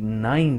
9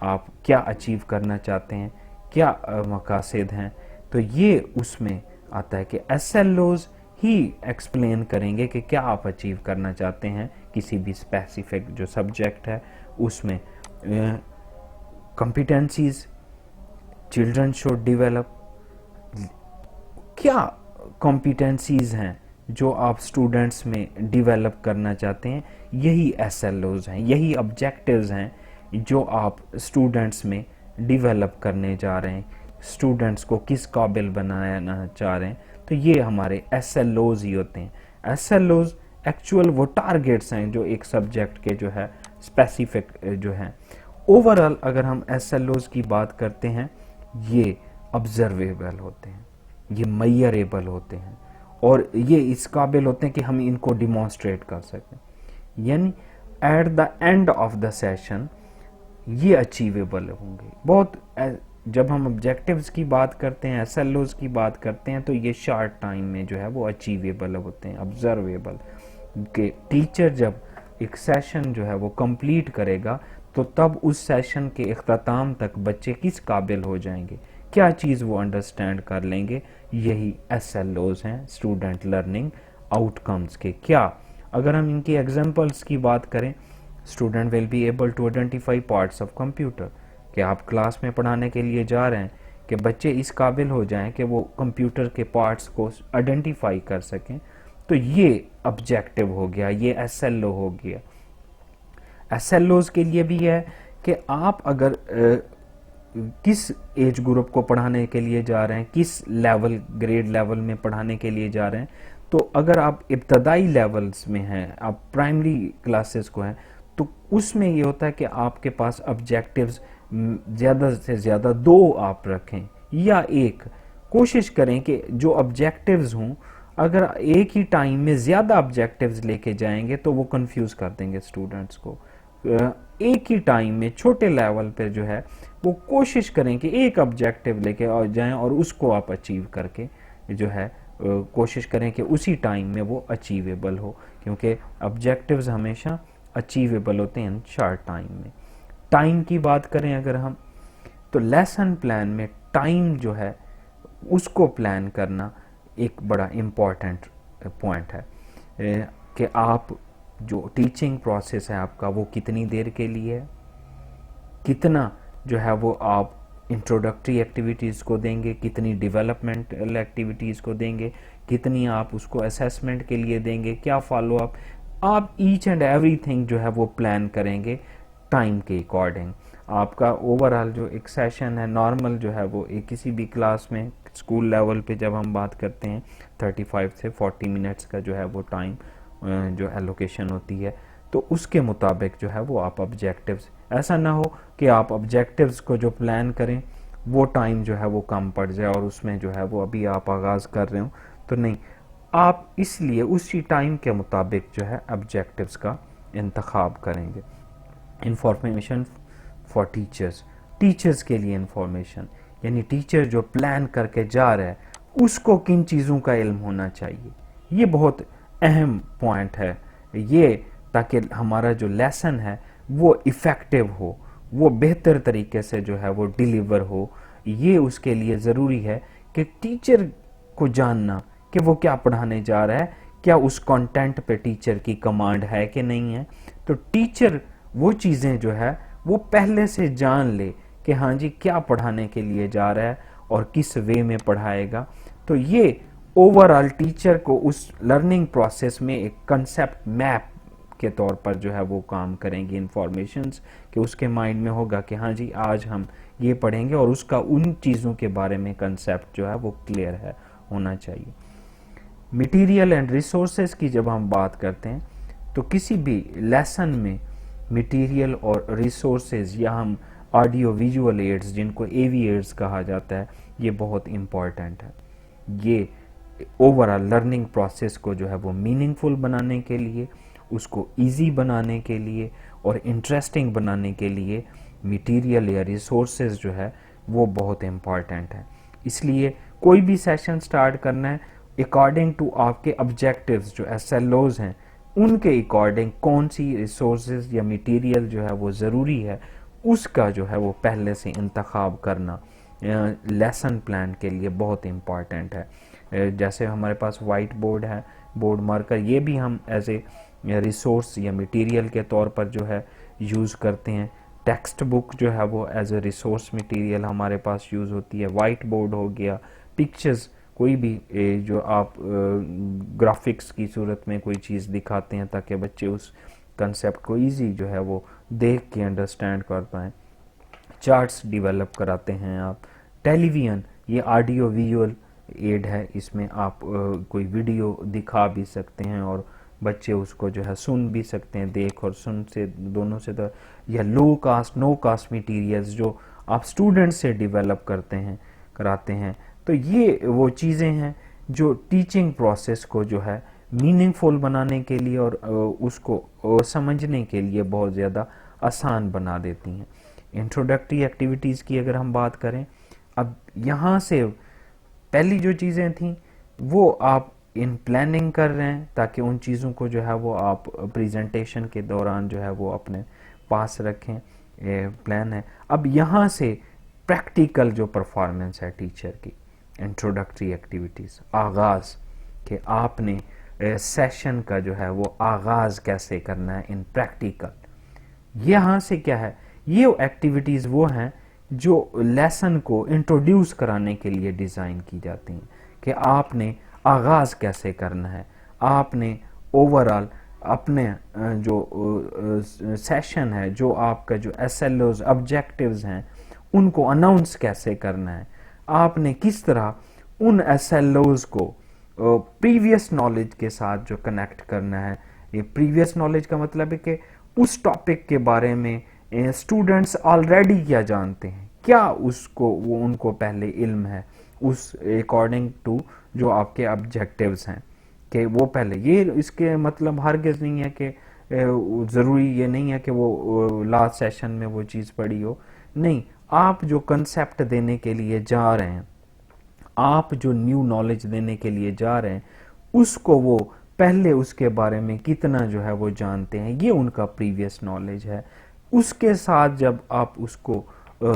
آپ کیا اچیو کرنا چاہتے ہیں، کیا مقاصد ہیں، تو یہ اس میں آتا ہے کہ ایس ایل اوز ہی ایکسپلین کریں گے کہ کیا آپ اچیو کرنا چاہتے ہیں کسی بھی اسپیسیفک جو سبجیکٹ ہے اس میں. کمپیٹنسیز چلڈرن شوڈ ڈیولپ، کیا کمپیٹنسیز ہیں جو آپ اسٹوڈنٹس میں ڈیولپ کرنا چاہتے ہیں، یہی ایس ایل اوز ہیں، یہی آبجیکٹیوز ہیں جو آپ اسٹوڈنٹس میں ڈیولپ کرنے جا رہے ہیں، اسٹوڈنٹس کو کس قابل بنانا چاہ رہے ہیں. تو یہ ہمارے ایس ایل اوز ہی ہوتے ہیں. ایس ایل اوز ایکچوئل وہ ٹارگیٹس ہیں جو ایک سبجیکٹ کے جو ہے اسپیسیفک جو ہیں. اوورآل اگر ہم ایس ایل اوز کی بات کرتے ہیں، یہ آبزرویبل ہوتے ہیں، یہ میئریبل ہوتے ہیں، اور یہ اس قابل ہوتے ہیں کہ ہم ان کو ڈیمانسٹریٹ کر سکیں. یعنی at the end of the session یہ اچیویبل ہوں گے. بہت جب ہم آبجیکٹیوز کی بات کرتے ہیں، ایس ایل اوز کی بات کرتے ہیں، تو یہ شارٹ ٹائم میں جو ہے وہ اچیویبل ہوتے ہیں، آبزرویبل. کہ ٹیچر جب ایک سیشن جو ہے وہ کمپلیٹ کرے گا تو تب اس سیشن کے اختتام تک بچے کس قابل ہو جائیں گے، کیا چیز وہ انڈرسٹینڈ کر لیں گے، یہی ایس ایل اوز ہیں، اسٹوڈنٹ لرننگ آؤٹ کمز کے. کیا اگر ہم ان کی ایگزامپلس کی بات کریں، student will be able to identify parts of computer, کہ آپ کلاس میں پڑھانے کے لیے جا رہے ہیں کہ بچے اس قابل ہو جائیں کہ وہ کمپیوٹر کے پارٹس کو آئیڈینٹیفائی کر سکیں. تو یہ آبجیکٹیو ہو گیا، یہ ایس ایل او ہو گیا. ایس ایل اوز کے لیے بھی ہے کہ آپ اگر کس ایج گروپ کو پڑھانے کے لیے جا رہے ہیں، کس لیول گریڈ لیول میں پڑھانے کے لیے جا رہے ہیں، تو اگر آپ ابتدائی لیولز میں ہیں، آپ پرائمری کلاسز کو ہیں، تو اس میں یہ ہوتا ہے کہ آپ کے پاس آبجیکٹیوز زیادہ سے زیادہ 2 آپ رکھیں یا 1. کوشش کریں کہ جو آبجیکٹیوز ہوں، اگر ایک ہی ٹائم میں زیادہ آبجیکٹیوز لے کے جائیں گے تو وہ کنفیوز کر دیں گے اسٹوڈنٹس کو. ایک ہی ٹائم میں چھوٹے لیول پہ جو ہے وہ کوشش کریں کہ ایک آبجیکٹیو لے کے جائیں اور اس کو آپ اچیو کر کے جو ہے کوشش کریں کہ اسی ٹائم میں وہ اچیویبل ہو، کیونکہ آبجیکٹیوز ہمیشہ اچیویبل ہوتے ہیں شارٹ ٹائم میں. ٹائم کی بات کریں اگر ہم، تو لیسن پلان میں ٹائم جو ہے اس کو پلان کرنا ایک بڑا امپورٹنٹ پوائنٹ ہے کہ آپ جو ٹیچنگ پروسیس ہے آپ کا وہ کتنی دیر کے لیے ہے، کتنا جو ہے وہ آپ انٹروڈکٹری ایکٹیویٹیز کو دیں گے، کتنی ڈیولپمنٹل ایکٹیویٹیز کو دیں گے، کتنی آپ اس کو اسیسمنٹ کے لیے دیں گے، کیا فالو اپ، آپ ایچ اینڈ ایوری تھنگ جو ہے وہ پلان کریں گے ٹائم کے اکارڈنگ. آپ کا اوورآل جو ایک سیشن ہے نارمل جو ہے وہ ایک کسی بھی کلاس میں اسکول لیول پہ جب ہم بات کرتے ہیں 35 سے 40 منٹس کا جو ہے وہ ٹائم جو ایلوکیشن ہوتی ہے، تو اس کے مطابق جو ہے وہ آپ آبجیکٹیوز، ایسا نہ ہو کہ آپ آبجیکٹیوز کو جو پلان کریں وہ ٹائم جو ہے وہ کم پڑ جائے اور اس میں جو ہے وہ ابھی آپ آغاز کر رہے ہوں، تو نہیں، آپ اس لیے اسی ٹائم کے مطابق جو ہے آبجیکٹیوز کا انتخاب کریں گے. انفارمیشن فار ٹیچرز، ٹیچرز کے لیے انفارمیشن، یعنی ٹیچر جو پلان کر کے جا رہا ہے اس کو کن چیزوں کا علم ہونا چاہیے. یہ بہت اہم پوائنٹ ہے یہ، تاکہ ہمارا جو لیسن ہے وہ ایفیکٹو ہو، وہ بہتر طریقے سے جو ہے وہ ڈیلیور ہو. یہ اس کے لیے ضروری ہے کہ ٹیچر کو جاننا کہ وہ کیا پڑھانے جا رہا ہے، کیا اس کانٹینٹ پہ ٹیچر کی کمانڈ ہے کہ نہیں ہے. تو ٹیچر وہ چیزیں جو ہے وہ پہلے سے جان لے کہ ہاں جی کیا پڑھانے کے لیے جا رہا ہے اور کس وے میں پڑھائے گا. تو یہ اوورآل ٹیچر کو اس لرننگ پروسیس میں ایک کنسیپٹ میپ کے طور پر جو ہے وہ کام کریں گی انفارمیشنز، کہ اس کے مائنڈ میں ہوگا کہ ہاں جی آج ہم یہ پڑھیں گے اور اس کا ان چیزوں کے بارے میں کنسیپٹ جو ہے وہ کلیئر ہے ہونا چاہیے. میٹیریل اینڈ ریسورسز کی جب ہم بات کرتے ہیں تو کسی بھی لیسن میں میٹیریل اور ریسورسز یا ہم آڈیو ویژول ایڈز جن کو اے وی ایڈز کہا جاتا ہے یہ بہت امپورٹنٹ ہے. یہ اوورآل لرننگ پروسیس کو جو ہے وہ میننگ فل بنانے کے لیے، اس کو ایزی بنانے کے لیے اور انٹرسٹنگ بنانے کے لیے میٹیریل یا ریسورسز جو ہے وہ بہت امپورٹنٹ ہے. اس لیے کوئی بھی سیشن سٹارٹ کرنا ہے اکارڈنگ ٹو آپ کے آبجیکٹیوز جو ایس ایل اوز ہیں ان کے اکارڈنگ کون سی ریسورسز یا میٹیریل جو ہے وہ ضروری ہے اس کا جو ہے وہ پہلے سے انتخاب کرنا لیسن پلان کے لیے بہت امپورٹنٹ ہے. جیسے ہمارے پاس وائٹ بورڈ ہے, بورڈ مارکر, یہ بھی ہم ایز اے ریسورس یا مٹیریل کے طور پر جو ہے یوز کرتے ہیں. ٹیکسٹ بک جو ہے وہ ایز اے ریسورس مٹیریل ہمارے پاس یوز ہوتی ہے. وائٹ بورڈ ہو گیا, پکچرز, کوئی بھی جو آپ گرافکس کی صورت میں کوئی چیز دکھاتے ہیں تاکہ بچے اس کنسیپٹ کو ایزی جو ہے وہ دیکھ کے انڈرسٹینڈ کر پائیں. چارٹس ڈیولپ کراتے ہیں آپ. ٹیلی ویژن, یہ آڈیو ویژول ایڈ ہے, اس میں آپ کوئی ویڈیو دکھا بھی سکتے ہیں اور بچے اس کو جو ہے سن بھی سکتے ہیں, دیکھ اور سن سے دونوں سے. یا لو کاسٹ نو کاسٹ میٹیریلز جو آپ اسٹوڈنٹ سے ڈیولپ کراتے ہیں. تو یہ وہ چیزیں ہیں جو ٹیچنگ پروسیس کو جو ہے میننگ فل بنانے کے لیے اور اس کو سمجھنے کے لیے بہت زیادہ آسان بنا دیتی ہیں. انٹروڈکٹری ایکٹیویٹیز کی اگر ہم بات کریں, اب یہاں سے پہلی جو چیزیں تھیں وہ آپ ان پلاننگ کر رہے ہیں تاکہ ان چیزوں کو جو ہے وہ آپ پریزنٹیشن کے دوران جو ہے وہ اپنے پاس رکھیں, پلان ہے. اب یہاں سے پریکٹیکل جو پرفارمنس ہے ٹیچر کی, انٹروڈکٹری ایکٹیویٹیز, آغاز, کہ آپ نے سیشن کا جو ہے وہ آغاز کیسے کرنا ہے ان پریکٹیکل. یہاں سے کیا ہے, یہ ایکٹیویٹیز وہ ہیں جو لیسن کو انٹروڈیوس کرانے کے لیے ڈیزائن کی جاتی ہیں کہ آپ نے آغاز کیسے کرنا ہے, آپ نے اوورآل اپنے جو سیشن ہے, جو آپ کا جو ایس ایل اوز آبجیکٹیوز ہیں, ان کو اناؤنس کیسے کرنا ہے, آپ نے کس طرح ان ایس ایل اوز کو پریویس نالج کے ساتھ جو کنیکٹ کرنا ہے. یہ پریویس نالج کا مطلب ہے کہ اس ٹاپک کے بارے میں اسٹوڈنٹس آلریڈی کیا جانتے ہیں, کیا اس کو وہ ان کو پہلے علم ہے اس اکارڈنگ ٹو جو آپ کے آبجیکٹیوز ہیں, کہ وہ پہلے. یہ اس کے مطلب ہرگز نہیں ہے کہ ضروری یہ نہیں ہے کہ وہ لاسٹ سیشن میں وہ چیز پڑھی ہو, نہیں. آپ جو کنسیپٹ دینے کے لیے جا رہے ہیں, آپ جو نیو نالج دینے کے لیے جا رہے ہیں, اس کو وہ پہلے اس کے بارے میں کتنا جو ہے وہ جانتے ہیں, یہ ان کا پریویس نالج ہے. اس کے ساتھ جب آپ اس کو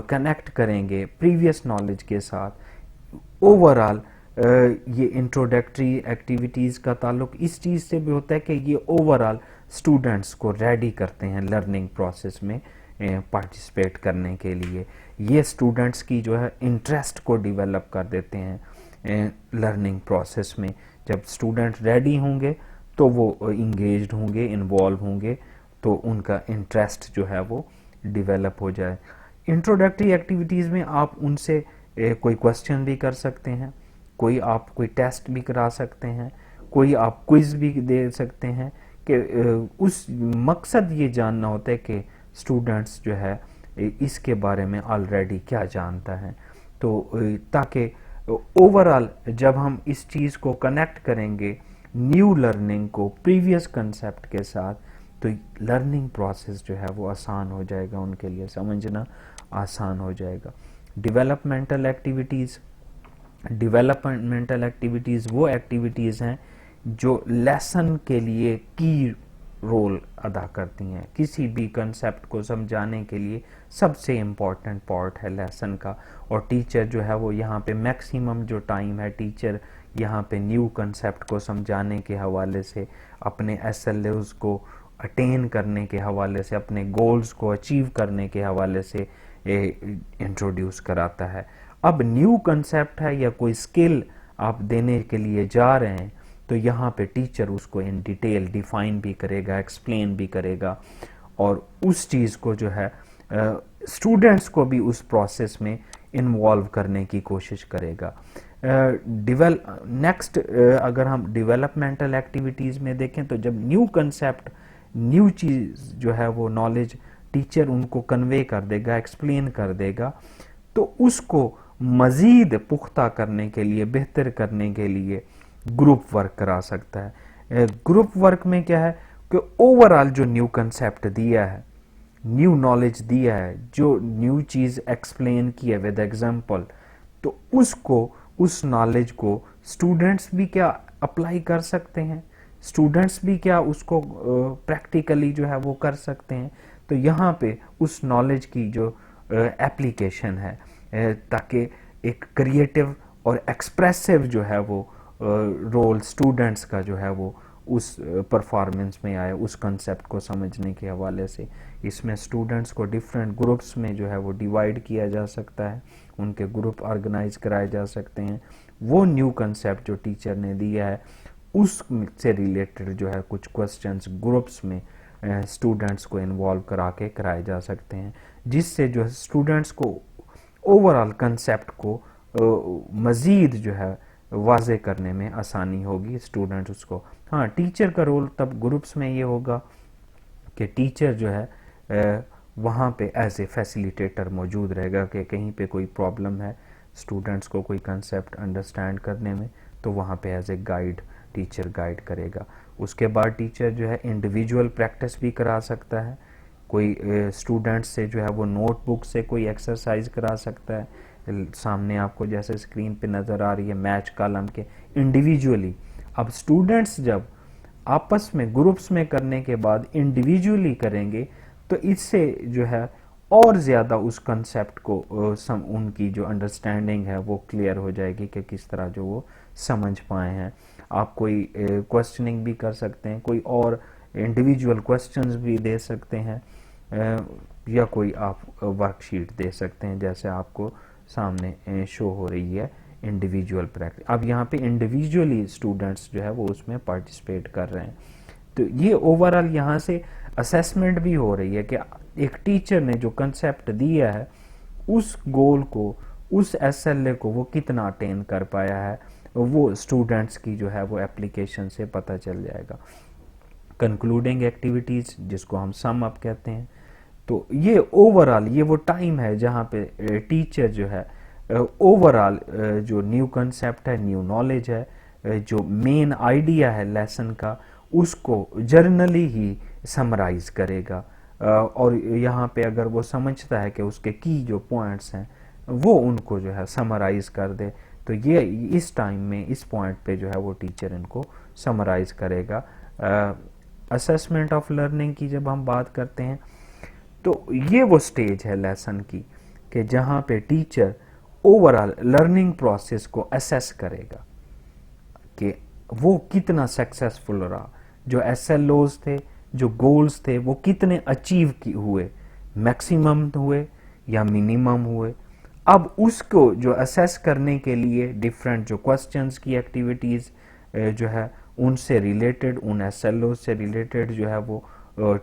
کنیکٹ کریں گے پریویس نالج کے ساتھ, اوورآل یہ انٹروڈکٹری ایکٹیویٹیز کا تعلق اس چیز سے بھی ہوتا ہے کہ یہ اوورآل اسٹوڈنٹس کو ریڈی کرتے ہیں لرننگ پروسیس میں پارٹیسپیٹ کرنے کے لیے. یہ اسٹوڈنٹس کی جو ہے انٹرسٹ کو ڈیولپ کر دیتے ہیں لرننگ پروسیس میں. جب اسٹوڈنٹ ریڈی ہوں گے تو وہ انگیجڈ ہوں گے, انوالو ہوں گے, تو ان کا انٹرسٹ جو ہے وہ ڈیولپ ہو جائے. انٹروڈکٹری ایکٹیویٹیز میں آپ ان سے کوئی کوسچن بھی کر سکتے ہیں, کوئی ٹیسٹ بھی کرا سکتے ہیں, کوئی آپ کوئز بھی دے سکتے ہیں, کہ اس مقصد یہ جاننا ہوتا ہے کہ اسٹوڈنٹس جو ہے اس کے بارے میں آلریڈی کیا جانتا ہے. تو تاکہ اوورآل جب ہم اس چیز کو کنیکٹ کریں گے نیو لرننگ کو پریویس کنسیپٹ کے ساتھ, تو لرننگ پروسیس جو ہے وہ آسان ہو جائے گا, ان کے لیے سمجھنا آسان ہو جائے گا. ڈیولپمنٹل ایکٹیویٹیز, ڈیولپمنٹل ایکٹیویٹیز وہ ایکٹیویٹیز ہیں جو لیسن کے لیے کی رول ادا کرتی ہیں. کسی بھی کنسیپٹ کو سمجھانے کے لیے سب سے امپورٹنٹ پارٹ ہے لیسن کا, اور ٹیچر جو ہے وہ یہاں پہ میکسیمم جو ٹائم ہے ٹیچر یہاں پہ نیو کنسیپٹ کو سمجھانے کے حوالے سے, اپنے ایس ایل اوز کو اٹین کرنے کے حوالے سے, اپنے گولز کو اچیو کرنے کے حوالے سے انٹروڈیوس کراتا ہے. اب نیو کنسیپٹ ہے یا کوئی اسکل آپ دینے کے لیے جا رہے ہیں, تو یہاں پہ ٹیچر اس کو ان ڈیٹیل ڈیفائن بھی کرے گا, ایکسپلین بھی کرے گا, اور اس چیز کو جو ہے اسٹوڈنٹس کو بھی اس پروسیس میں انوالو کرنے کی کوشش کرے گا. نیکسٹ اگر ہم ڈیولپمنٹل ایکٹیویٹیز میں دیکھیں تو جب نیو کنسیپٹ, نیو چیز جو ہے وہ نالج ٹیچر ان کو کنوے کر دے گا, ایکسپلین کر دے گا, تو اس کو مزید پختہ کرنے کے لیے, بہتر کرنے کے لیے گروپ ورک کرا سکتا ہے. گروپ ورک میں کیا ہے کہ اوورآل جو نیو کنسیپٹ دیا ہے, نیو نالج دیا ہے, جو نیو چیز ایکسپلین کی ہے ود ایگزامپل, تو اس کو, اس نالج کو اسٹوڈنٹس بھی کیا اپلائی کر سکتے ہیں, اسٹوڈنٹس بھی کیا اس کو پریکٹیکلی جو ہے وہ کر سکتے ہیں. تو تو یہاں پہ اس نالج کی جو اپلیکیشن ہے تاکہ ایک کریٹو اور ایکسپریسو جو ہے وہ رول اسٹوڈنٹس کا جو ہے وہ اس پرفارمنس میں آئے، اس کنسیپٹ کو سمجھنے کے حوالے سے. اس میں اسٹوڈنٹس کو ڈفرینٹ گروپس میں جو ہے وہ ڈیوائڈ کیا جا سکتا ہے، ان کے گروپ آرگنائز کرائے جا سکتے ہیں. وہ نیو کنسیپٹ جو ٹیچر نے دیا ہے اس سے ریلیٹڈ جو ہے کچھ کوسچنس گروپس میں اسٹوڈنٹس کو انوالو کرا کے کرائے جا سکتے ہیں، جس سے جو ہے اسٹوڈنٹس کو اوور آل کنسیپٹ کو مزید جو ہے واضح کرنے میں آسانی ہوگی اسٹوڈنٹ اس کو. ہاں، ٹیچر کا رول تب گروپس میں یہ ہوگا کہ ٹیچر جو ہے وہاں پہ ایز اے فیسیلیٹیٹر موجود رہے گا کہ کہیں پہ کوئی پرابلم ہے اسٹوڈنٹس کو کوئی کنسیپٹ انڈرسٹینڈ کرنے میں، تو وہاں پہ as a guide teacher guide کرے گا. اس کے بعد ٹیچر جو ہے انڈیویجول پریکٹس بھی کرا سکتا ہے، کوئی اسٹوڈنٹ سے جو ہے وہ نوٹ بک سے کوئی ایکسرسائز کرا سکتا ہے. سامنے آپ کو جیسے اسکرین پہ نظر آ رہی ہے میچ کالم کے انڈیویجولی. اب اسٹوڈنٹس جب آپس میں گروپس میں کرنے کے بعد انڈیویجولی کریں گے تو اس سے جو ہے اور زیادہ اس کنسیپٹ کو ان کی جو انڈرسٹینڈنگ ہے وہ کلیئر ہو جائے گی کہ کس طرح جو وہ سمجھ پائے ہیں. آپ کوئی کوسچننگ بھی کر سکتے ہیں، کوئی اور انڈیویجول کوسچنز بھی دے سکتے ہیں، یا کوئی آپ ورک شیٹ دے سکتے ہیں جیسے آپ کو سامنے شو ہو رہی ہے انڈیویجول پریکٹس. اب یہاں پہ انڈیویجولی اسٹوڈنٹس جو ہے وہ اس میں پارٹیسپیٹ کر رہے ہیں. تو یہ اوور آل یہاں سے اسیسمنٹ بھی ہو رہی ہے کہ ایک ٹیچر نے جو کنسیپٹ دیا ہے اس گول کو، اس ایس ایل اے کو وہ کتنا اٹین کر پایا ہے، وہ اسٹوڈنٹس کی جو ہے وہ اپلیکیشن سے پتہ چل جائے گا. کنکلوڈنگ ایکٹیویٹیز جس کو ہم سم اپ کہتے ہیں، تو یہ اوور آل یہ وہ ٹائم ہے جہاں پہ ٹیچر جو ہے اوور آل جو نیو کنسیپٹ ہے، نیو نالج ہے، جو مین آئیڈیا ہے لیسن کا، اس کو جرنلی ہی سمرائز کرے گا. اور یہاں پہ اگر وہ سمجھتا ہے کہ اس کے کی جو پوائنٹس ہیں وہ ان کو جو ہے سمرائز کر دے، تو یہ اس ٹائم میں اس پوائنٹ پہ جو ہے وہ ٹیچر ان کو سمرائز کرے گا. اسیسمنٹ آف لرننگ کی جب ہم بات کرتے ہیں تو یہ وہ سٹیج ہے لیسن کی کہ جہاں پہ teacher over all learning process کو اسیس کرے گا کہ وہ کتنا سکسیسفل رہا، جو ایس ایل اوز تھے، جو گولز تھے وہ کتنے اچیو ہوئے، میکسیمم ہوئے یا منیمم ہوئے. اب اس کو جو اسیس کرنے کے لیے ڈفرینٹ جو کوسچنز کی ایکٹیویٹیز جو ہے ان سے ریلیٹڈ، ان ایس ایل اوز سے ریلیٹڈ جو ہے وہ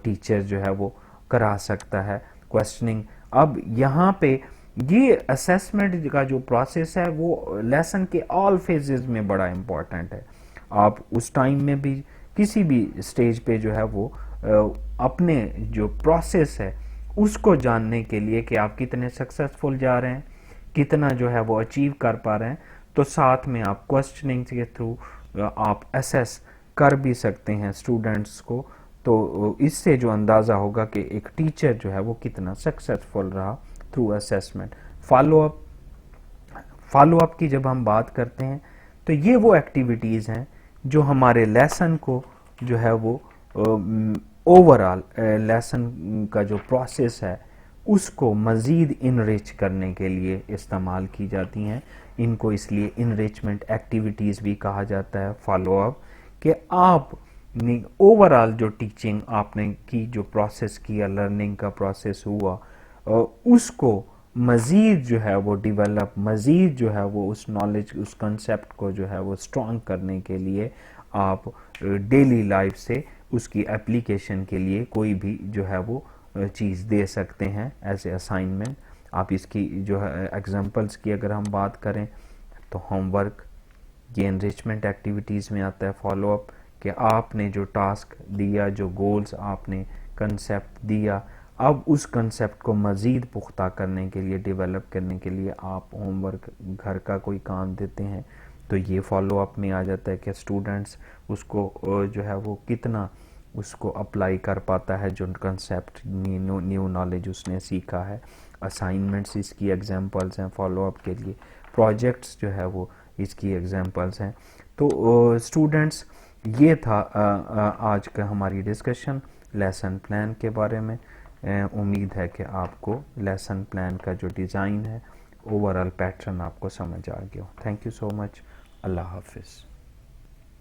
ٹیچر جو ہے وہ کرا سکتا ہے کوسچننگ. اب یہاں پہ یہ اسیسمنٹ کا جو پروسیس ہے وہ لیسن کے آل فیزز میں بڑا امپورٹنٹ ہے. آپ اس ٹائم میں بھی کسی بھی سٹیج پہ جو ہے وہ اپنے جو پروسیس ہے اس کو جاننے کے لیے کہ آپ کتنے سکسیسفل جا رہے ہیں، کتنا جو ہے وہ اچیو کر پا رہے ہیں، تو ساتھ میں آپ کوسچننگ کے تھرو آپ اسیس کر بھی سکتے ہیں اسٹوڈنٹس کو. تو اس سے جو اندازہ ہوگا کہ ایک ٹیچر جو ہے وہ کتنا سکسیسفل رہا تھرو اسیسمنٹ. فالو اپ کی جب ہم بات کرتے ہیں تو یہ وہ ایکٹیویٹیز ہیں جو ہمارے لیسن کو جو ہے وہ اوور آل لیسن کا جو پروسیس ہے اس کو مزید انریچ کرنے کے لیے استعمال کی جاتی ہیں. ان کو اس لیے انریچمنٹ ایکٹیویٹیز بھی کہا جاتا ہے. فالو اپ کہ آپ اوور آل جو ٹیچنگ آپ نے کی، جو پروسیس کیا، لرننگ کا پروسیس ہوا، اس کو مزید جو ہے وہ ڈیولپ، مزید جو ہے وہ اس نالج، اس کنسیپٹ کو جو ہے وہ اسٹرانگ کرنے کے لیے آپ ڈیلی لائف سے اس کی اپلیکیشن کے لیے کوئی بھی جو ہے وہ چیز دے سکتے ہیں ایز اے اسائنمنٹ. آپ اس کی جو ہے ایگزامپلس کی اگر ہم بات کریں تو ہوم ورک یہ انریچمنٹ ایکٹیویٹیز میں آتا ہے. فالو اپ کہ آپ نے جو ٹاسک دیا، جو گولز آپ نے کنسیپٹ دیا، اب اس کنسیپٹ کو مزید پختہ کرنے کے لیے، ڈیولپ کرنے کے لیے آپ ہوم ورک گھر کا کوئی کام دیتے ہیں، تو یہ فالو اپ میں آ جاتا ہے کہ اسٹوڈنٹس اس کو جو ہے وہ کتنا اس کو اپلائی کر پاتا ہے، جو کنسیپٹ نیو نالج اس نے سیکھا ہے. اسائنمنٹس اس کی ایگزامپلس ہیں فالو اپ کے لیے، پروجیکٹس جو ہے وہ اس کی ایگزامپلس ہیں. تو اسٹوڈنٹس یہ تھا آج کا ہماری ڈسکشن لیسن پلان کے بارے میں. امید ہے کہ آپ کو لیسن پلان کا جو ڈیزائن ہے اوورال پیٹرن آپ کو سمجھ آ گیا. تھینک یو سو مچ. اللہ حافظ.